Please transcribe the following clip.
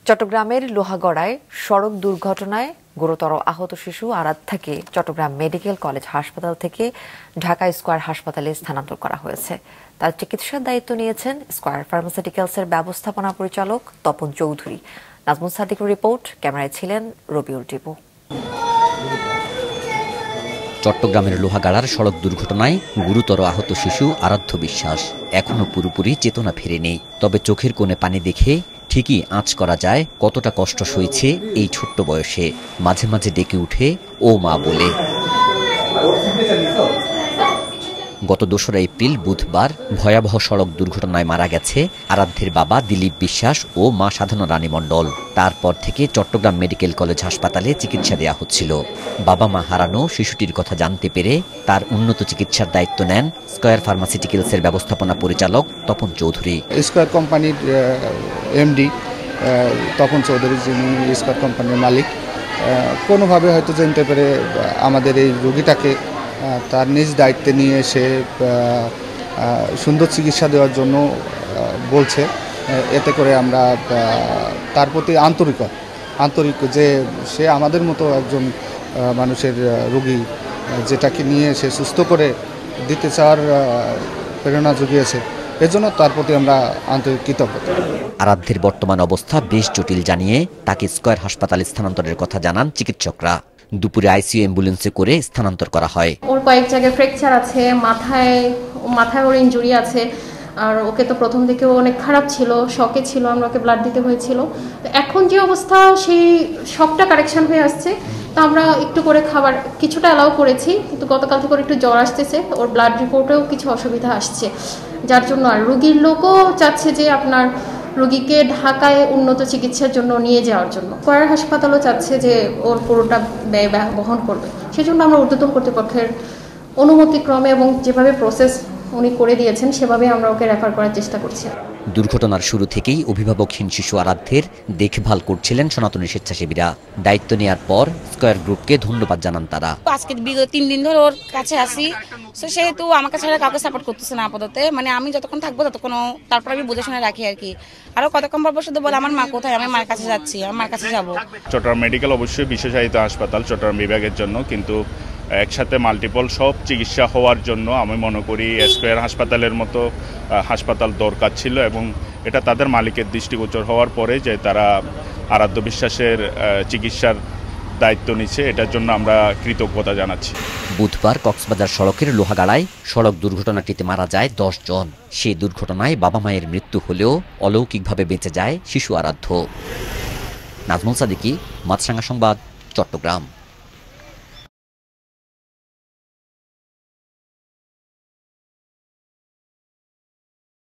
চট্টগ্রামের লোহাগড়ায় সড়ক দুর্ঘটনায় গুরুতর আহত শিশু আরাধ্যাকে চট্টগ্রাম মেডিকেল কলেজ হাসপাতাল থেকে ঢাকা স্কয়ার হাসপাতালে স্থানান্তর করা হয়েছে। তার চিকিৎসার দায়িত্ব নিয়েছেন স্কয়ার ফার্মাসিউটিক্যালসের ব্যবস্থাপনা পরিচালক তপন চৌধুরী। নাজমুল সাদিকুর রিপোর্ট, ক্যামেরায় ছিলেন রবিউল টিপু। চট্টগ্রামের লোহাগাড়ার সড়ক দুর্ঘটনায় গুরুতর আহত শিশু আরাধ্য বিশ্বাস এখনো পুরোপুরি চেতনা ফেরেনি। তবে চোখের কোণে পানি দেখে ঠিকই আঁচ করা যায় কতটা কষ্ট সইছে এই ছোট্ট বয়সে। মাঝে মাঝে ডেকে উঠে ও মা বলে। গত ২রা এপ্রিল বুধবার ভয়াবহ সড়ক দুর্ঘটনায় মারা গেছে আরাধ্যের বাবা দিলীপ বিশ্বাস ও মা সাধনা রানী মণ্ডল। তারপর থেকে চট্টগ্রাম মেডিকেল কলেজ হাসপাতালে চিকিৎসা দেওয়া হচ্ছিল। বাবা মা হারানো শিশুটির কথা জানতে পেরে তার উন্নত চিকিৎসার দায়িত্ব নেন স্কয়ার ফার্মাসিউটিক্যালসের ব্যবস্থাপনা পরিচালক তপন চৌধুরী। স্কয়ার কোম্পানির এমডি তপন চৌধুরী, যিনি স্কয়ার কোম্পানির মালিক, কোনোভাবে হয়তো জানতে পেরে আমাদের এই রোগীটাকে তার নিজ দায়িত্বে নিয়ে সে সুন্দর চিকিৎসা দেওয়ার জন্য বলছে। এতে করে আমরা তার প্রতি আন্তরিক যে সে আমাদের মতো একজন মানুষের রোগী, যেটাকে নিয়ে সে সুস্থ করে দিতে চাওয়ার প্রেরণা জুগিয়েছে, এজন্য তার প্রতি আমরা আন্তরিক কৃতজ্ঞ। আরাধ্যের বর্তমান অবস্থা বেশ জটিল জানিয়ে তাকে স্কয়ার হাসপাতালে স্থানান্তরের কথা জানান চিকিৎসকরা। দুপুরে আইসিইউ অ্যাম্বুলেন্সে করে স্থানান্তর করা হয়। ওর কয়েক জায়গায় ফ্র্যাকচার আছে, মাথায় ওর ইনজুরি আছে। আর ওকে তো প্রথম থেকে অনেক খারাপ ছিল, শকে ছিল, আমরা ওকে ব্লাড দিতে হয়েছিল। এখন যে অবস্থা, সেই শকটা কারেকশন হয়ে আসছে। তো আমরা একটু করে খাবার কিছুটা অ্যালাউ করেছি, কিন্তু গতকাল থেকে ওর একটু জ্বর আসতেছে, ওর ব্লাড রিপোর্টেও কিছু অসুবিধা আসছে, যার জন্য আর রোগীর লোকও চাচ্ছে যে আপনার রোগীকে ঢাকায় উন্নত চিকিৎসার জন্য নিয়ে যাওয়ার জন্য। স্কয়ার হাসপাতালও চাচ্ছে যে ওর পুরোটা ব্যয় বহন করবে। সেজন্য আমরা ঊর্ধ্বতন কর্তৃপক্ষের অনুমতিক্রমে এবং যেভাবে প্রসেস উনি করে দিয়েছেন সেভাবে আমরা ওকে রেফার করার চেষ্টা করছি। দুর্ঘটনার শুরু থেকেই অভিভাবকহীন শিশু আরাধ্যের দেখভাল করছিলেন সনাতনী স্বেচ্ছাসেবীরা। দায়িত্ব নেওয়ার পর স্কয়ার গ্রুপকে ধন্যবাদ জানান তারা। আজকে বিগত 3 দিন ধরে ওর কাছে আসি, সেহেতু আমাকে ছাড়া কাউকে সাপোর্ট করতেছে না আপাতত। মানে আমি যতক্ষণ থাকবো ততক্ষণ, তারপর আমি বুঝে শুনে রাখি আর কি। আরো কতক্ষণ পর শুধু বলে আমার মা কোথায়, আমি মার কাছে যাচ্ছি, আমার মার কাছে যাবো। চট্টগ্রাম মেডিকেল অবশ্যই বিশেষায়িত হাসপাতাল চট্টগ্রাম বিভাগের জন্য, কিন্তু একসাথে মাল্টিপল সব চিকিৎসা হওয়ার জন্য আমি মনে করি স্কয়ার হাসপাতালের মতো হাসপাতাল দরকার ছিল, এবং এটা তাদের মালিকের দৃষ্টিগোচর হওয়ার পরে যে তারা আরাধ্য বিশ্বাসের চিকিৎসার দায়িত্ব নিচ্ছে, এটার জন্য আমরা কৃতজ্ঞতা জানাচ্ছি। বুধবার কক্সবাজার সড়কের লোহাগাড়ায় সড়ক দুর্ঘটনাটিতে মারা যায় 10 জন। সেই দুর্ঘটনায় বাবা মায়ের মৃত্যু হলেও অলৌকিকভাবে বেঁচে যায় শিশু আরাধ্য। নাজমুল সাদিকি, মাছরাঙা সংবাদ, চট্টগ্রাম।